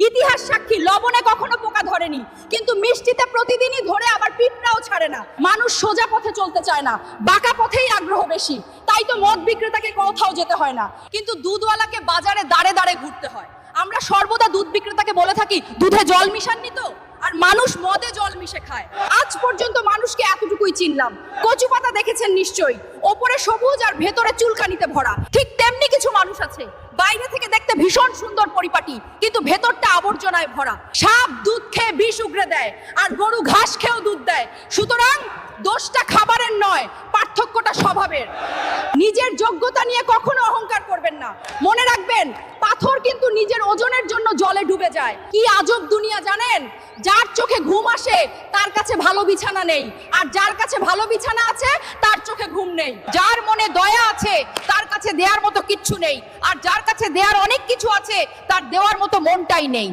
ইতিহাস সাক্ষী লবণে কখনো পোকা ধরেনি, কিন্তু মিষ্টিতে প্রতিদিনই ধরে আবার পিঁপড়াও ছাড়ে না। মানুষ সোজা পথে চলতে চায় না, বাঁকা পথেই আগ্রহ বেশি। তাই তো মদ বিক্রেতাকে কোথাও যেতে হয় না, কিন্তু দুধওয়ালাকে বাজারে দাঁড়ে দাঁড়ে ঘুরতে হয়। আমরা সর্বদা দুধ বিক্রেতাকে বলে থাকি, দুধে জল মিশাননি তো? আর মানুষ মদে জল মিশে খায়। আজ পর্যন্ত মানুষকে এতটুকুই চিনলাম। কচু পাতা দেখেছেন নিশ্চয়ই, ওপরে সবুজ আর ভেতরে চুলকানিতে ভরা। ঠিক তেমনি কিছু মানুষ আছে, বাইরে থেকে দেখতে ভীষণ সুন্দর পরিপাটি, কিন্তু ভেতরটা আবর্জনায় ভরা। সাপ দুধ খেয়ে বিষ উগরে দেয়, আর গরু ঘাস খেয়েও দুধ দেয়। সুতরাং দোষটা খাবারের নয়, পার্থক্যটা স্বভাবের। নিজের যোগ্যতা নিয়ে কখনো অহংকার করবেন না। মনে রাখবেন, পাথর কিন্তু নিজের ওজনের জন্য জলে ডুবে যায়। কি আজব দুনিয়া জানেন? যার চোখে ঘুম আসে তার কাছে ভালো বিছানা নেই, আর যার কাছে ভালো বিছানা আছে তার চোখে ঘুম নেই। যার মনে দয়া আছে তার কাছে দেওয়ার মতো কিচ্ছু নেই, আর যার কাছে দেওয়ার অনেক কিছু আছে তার দেওয়ার মতো মনটাই নেই।